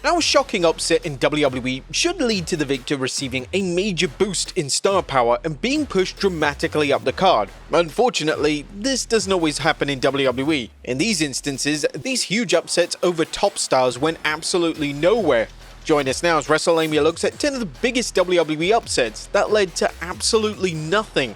Our shocking upset in WWE should lead to the victor receiving a major boost in star power and being pushed dramatically up the card. Unfortunately, this doesn't always happen in WWE. In these instances, these huge upsets over top stars went absolutely nowhere. Join us now as Wrestlelamia looks at 10 of the biggest WWE upsets that led to absolutely nothing.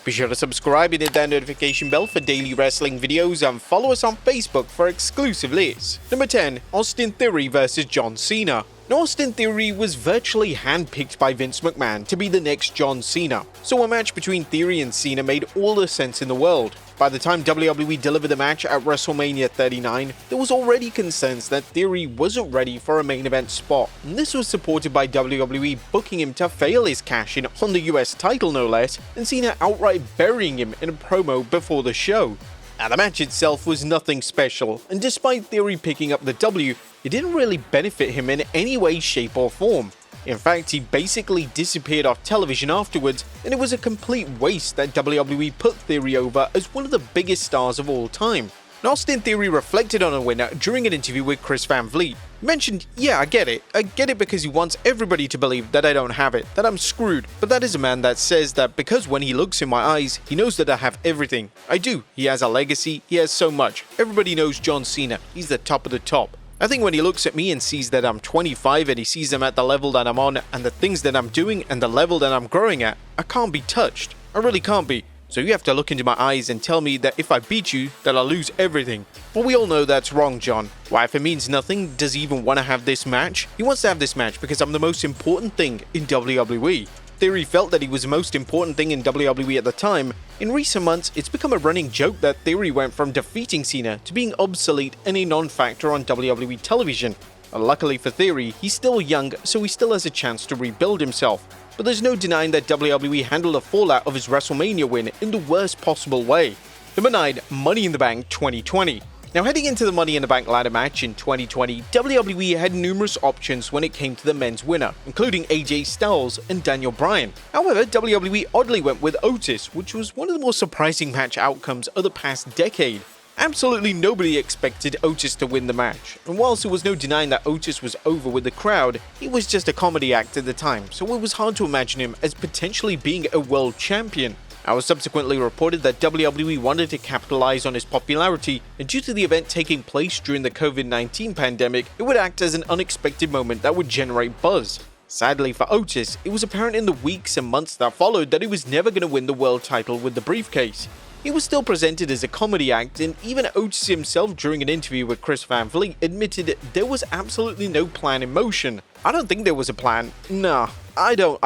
Be sure to subscribe and hit that notification bell for daily wrestling videos and follow us on Facebook for exclusive lists. Number 10. Austin Theory vs John Cena. Now, Austin Theory was virtually handpicked by Vince McMahon to be the next John Cena, so a match between Theory and Cena made all the sense in the world. By the time WWE delivered the match at WrestleMania 39, there was already concerns that Theory wasn't ready for a main event spot, and this was supported by WWE booking him to fail his cash-in on the US title no less, and Cena outright burying him in a promo before the show. Now, the match itself was nothing special, and despite Theory picking up the W, it didn't really benefit him in any way, shape or form. In fact, he basically disappeared off television afterwards, and it was a complete waste that WWE put Theory over as one of the biggest stars of all time. And Austin Theory reflected on a winner during an interview with Chris Van Vliet. He mentioned, "Yeah, I get it because he wants everybody to believe that I don't have it, that I'm screwed, but that is a man that says that because when he looks in my eyes, he knows that I have everything. I do. He has a legacy, he has so much. Everybody knows John Cena, he's the top of the top. I think when he looks at me and sees that I'm 25 and he sees them at the level that I'm on and the things that I'm doing and the level that I'm growing at, I can't be touched. I really can't be. So you have to look into my eyes and tell me that if I beat you, that I'll lose everything." But we all know that's wrong, John. Why, if it means nothing, does he even want to have this match? He wants to have this match because I'm the most important thing in WWE. Theory felt that he was the most important thing in WWE at the time. In recent months, it's become a running joke that Theory went from defeating Cena to being obsolete and a non-factor on WWE television. Luckily for Theory, he's still young, so he still has a chance to rebuild himself. But there's no denying that WWE handled the fallout of his WrestleMania win in the worst possible way. Number 9. Money in the Bank 2020. Now, heading into the Money in the Bank ladder match in 2020, WWE had numerous options when it came to the men's winner, including AJ Styles and Daniel Bryan. However, WWE oddly went with Otis, which was one of the more surprising match outcomes of the past decade. Absolutely nobody expected Otis to win the match, and whilst there was no denying that Otis was over with the crowd, he was just a comedy act at the time, so it was hard to imagine him as potentially being a world champion. It was subsequently reported that WWE wanted to capitalize on his popularity, and due to the event taking place during the COVID-19 pandemic, it would act as an unexpected moment that would generate buzz. Sadly for Otis, it was apparent in the weeks and months that followed that he was never going to win the world title with the briefcase. He was still presented as a comedy act, and even Otis himself during an interview with Chris Van Vliet admitted there was absolutely no plan in motion. "I don't think there was a plan. Nah, I don't.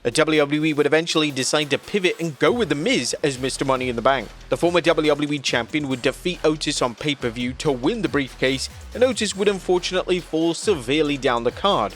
The WWE would eventually decide to pivot and go with The Miz as Mr. Money in the Bank. The former WWE champion would defeat Otis on pay-per-view to win the briefcase, and Otis would unfortunately fall severely down the card.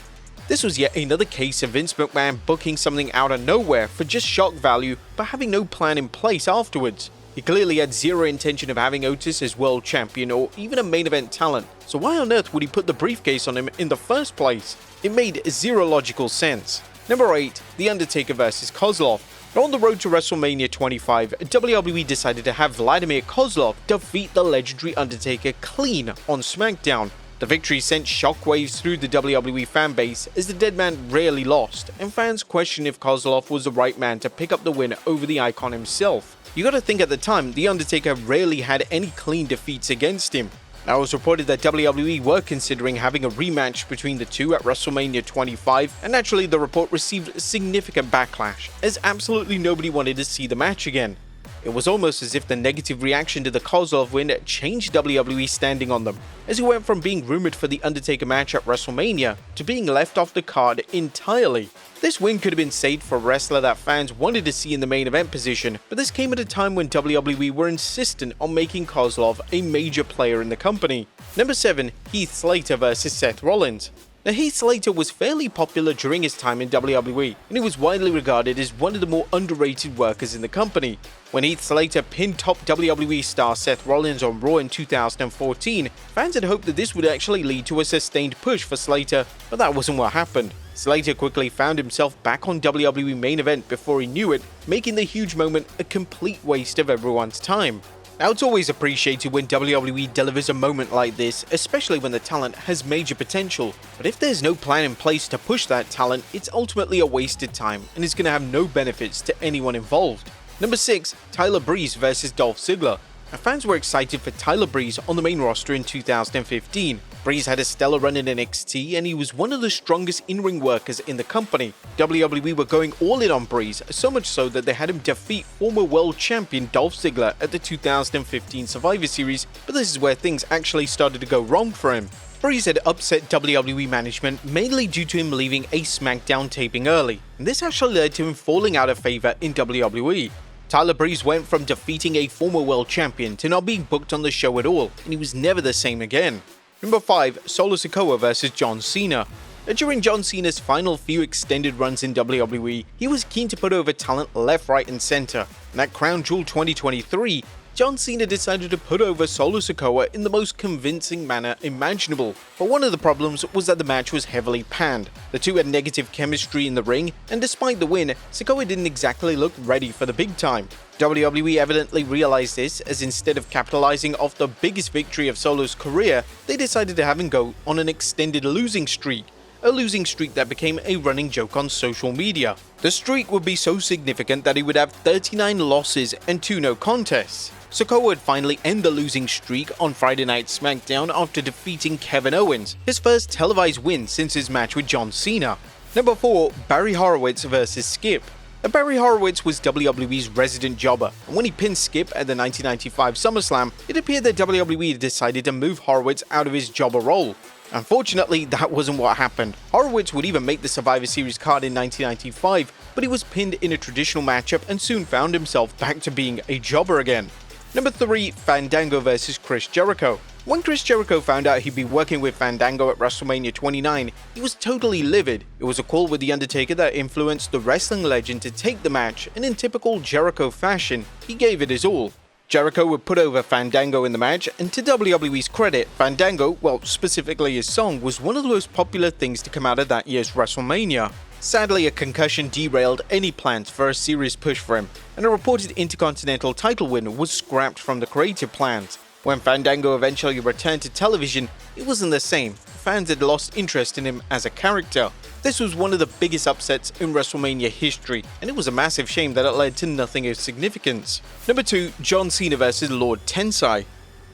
This was yet another case of Vince McMahon booking something out of nowhere for just shock value, but having no plan in place afterwards. He clearly had zero intention of having Otis as world champion or even a main event talent, so why on earth would he put the briefcase on him in the first place? It made zero logical sense. Number 8. The Undertaker vs Kozlov. On the road to WrestleMania 25, WWE decided to have Vladimir Kozlov defeat the legendary Undertaker clean on SmackDown. The victory sent shockwaves through the WWE fanbase as the dead man rarely lost, and fans questioned if Kozlov was the right man to pick up the win over the icon himself. You gotta think at the time, The Undertaker rarely had any clean defeats against him. Now, it was reported that WWE were considering having a rematch between the two at WrestleMania 25, and naturally the report received significant backlash, as absolutely nobody wanted to see the match again. It was almost as if the negative reaction to the Kozlov win changed WWE's standing on them, as he went from being rumored for the Undertaker match at WrestleMania to being left off the card entirely. This win could have been saved for a wrestler that fans wanted to see in the main event position, but this came at a time when WWE were insistent on making Kozlov a major player in the company. Number 7. Heath Slater vs Seth Rollins. Now, Heath Slater was fairly popular during his time in WWE, and he was widely regarded as one of the more underrated workers in the company. When Heath Slater pinned top WWE star Seth Rollins on Raw in 2014, fans had hoped that this would actually lead to a sustained push for Slater, but that wasn't what happened. Slater quickly found himself back on WWE main event before he knew it, making the huge moment a complete waste of everyone's time. Now, it's always appreciated when WWE delivers a moment like this, especially when the talent has major potential, but if there's no plan in place to push that talent, it's ultimately a wasted time and is going to have no benefits to anyone involved. Number 6. Tyler Breeze vs Dolph Ziggler. Now, fans were excited for Tyler Breeze on the main roster in 2015. Breeze had a stellar run in NXT and he was one of the strongest in-ring workers in the company. WWE were going all in on Breeze, so much so that they had him defeat former world champion Dolph Ziggler at the 2015 Survivor Series, but this is where things actually started to go wrong for him. Breeze had upset WWE management mainly due to him leaving a SmackDown taping early, and this actually led to him falling out of favor in WWE. Tyler Breeze went from defeating a former world champion to not being booked on the show at all, and he was never the same again. Number 5. Solo Sikoa vs John Cena. During John Cena's final few extended runs in WWE, he was keen to put over talent left, right and center, and at Crown Jewel 2023, John Cena decided to put over Solo Sikoa in the most convincing manner imaginable, but one of the problems was that the match was heavily panned. The two had negative chemistry in the ring, and despite the win, Sikoa didn't exactly look ready for the big time. WWE evidently realized this, as instead of capitalizing off the biggest victory of Solo's career, they decided to have him go on an extended losing streak. A losing streak that became a running joke on social media. The streak would be so significant that he would have 39 losses and 2 no contests. Sikoa would finally end the losing streak on Friday Night SmackDown after defeating Kevin Owens, his first televised win since his match with John Cena. Number 4. Barry Horowitz vs Skip. Barry Horowitz was WWE's resident jobber, and when he pinned Skip at the 1995 SummerSlam, it appeared that WWE decided to move Horowitz out of his jobber role. Unfortunately, that wasn't what happened. Horowitz would even make the Survivor Series card in 1995, but he was pinned in a traditional matchup and soon found himself back to being a jobber again. Number 3. Fandango vs Chris Jericho. When Chris Jericho found out he'd be working with Fandango at WrestleMania 29, he was totally livid. It was a call with The Undertaker that influenced the wrestling legend to take the match, and in typical Jericho fashion, he gave it his all. Jericho would put over Fandango in the match, and to WWE's credit, Fandango, well specifically his song, was one of the most popular things to come out of that year's WrestleMania. Sadly, a concussion derailed any plans for a serious push for him, and a reported Intercontinental title win was scrapped from the creative plans. When Fandango eventually returned to television, it wasn't the same. Fans had lost interest in him as a character. This was one of the biggest upsets in WrestleMania history, and it was a massive shame that it led to nothing of significance. Number 2. John Cena vs Lord Tensai.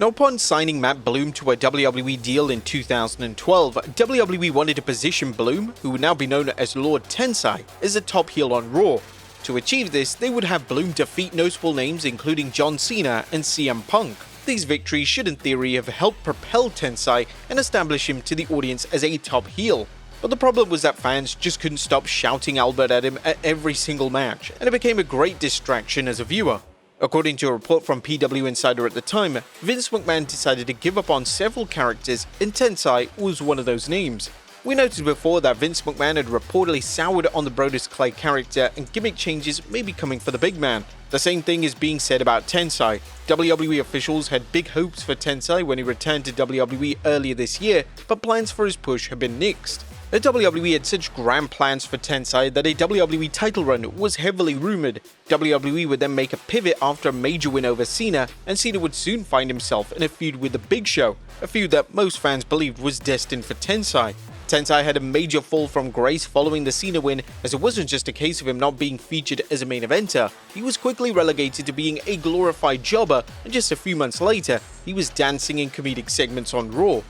Now, upon signing Matt Bloom to a WWE deal in 2012, WWE wanted to position Bloom, who would now be known as Lord Tensai, as a top heel on Raw. To achieve this, they would have Bloom defeat notable names including John Cena and CM Punk. These victories should in theory have helped propel Tensai and establish him to the audience as a top heel. But the problem was that fans just couldn't stop shouting Albert at him at every single match, and it became a great distraction as a viewer. According to a report from PW Insider at the time, Vince McMahon decided to give up on several characters, and Tensai was one of those names. We noted before that Vince McMahon had reportedly soured on the Brodus Clay character, and gimmick changes may be coming for the big man. The same thing is being said about Tensai. WWE officials had big hopes for Tensai when he returned to WWE earlier this year, but plans for his push have been nixed. The WWE had such grand plans for Tensai that a WWE title run was heavily rumored. WWE would then make a pivot after a major win over Cena, and Cena would soon find himself in a feud with the Big Show, a feud that most fans believed was destined for Tensai. Tensai had a major fall from grace following the Cena win, as it wasn't just a case of him not being featured as a main eventer. He was quickly relegated to being a glorified jobber, and just a few months later, he was dancing in comedic segments on Raw.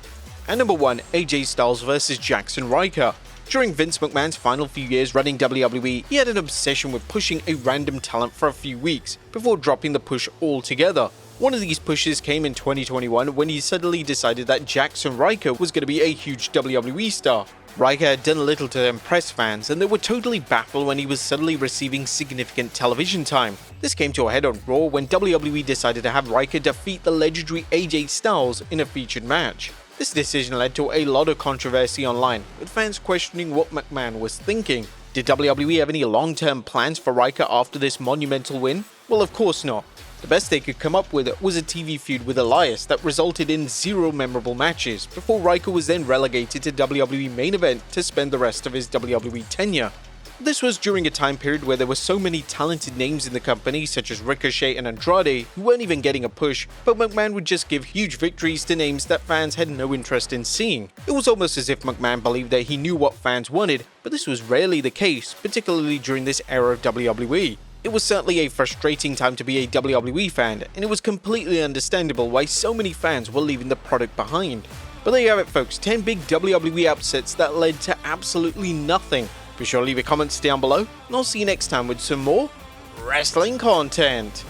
And number 1, AJ Styles vs Jackson Riker. During Vince McMahon's final few years running WWE, he had an obsession with pushing a random talent for a few weeks, before dropping the push altogether. One of these pushes came in 2021 when he suddenly decided that Jackson Riker was going to be a huge WWE star. Riker had done little to impress fans, and they were totally baffled when he was suddenly receiving significant television time. This came to a head on Raw when WWE decided to have Riker defeat the legendary AJ Styles in a featured match. This decision led to a lot of controversy online, with fans questioning what McMahon was thinking. Did WWE have any long-term plans for Riker after this monumental win? Well, of course not. The best they could come up with was a TV feud with Elias that resulted in 0 memorable matches, before Riker was then relegated to WWE main event to spend the rest of his WWE tenure. This was during a time period where there were so many talented names in the company, such as Ricochet and Andrade, who weren't even getting a push, but McMahon would just give huge victories to names that fans had no interest in seeing. It was almost as if McMahon believed that he knew what fans wanted, but this was rarely the case, particularly during this era of WWE. It was certainly a frustrating time to be a WWE fan, and it was completely understandable why so many fans were leaving the product behind. But there you have it folks, 10 big WWE upsets that led to absolutely nothing. Be sure to leave your comments down below, and I'll see you next time with some more wrestling content.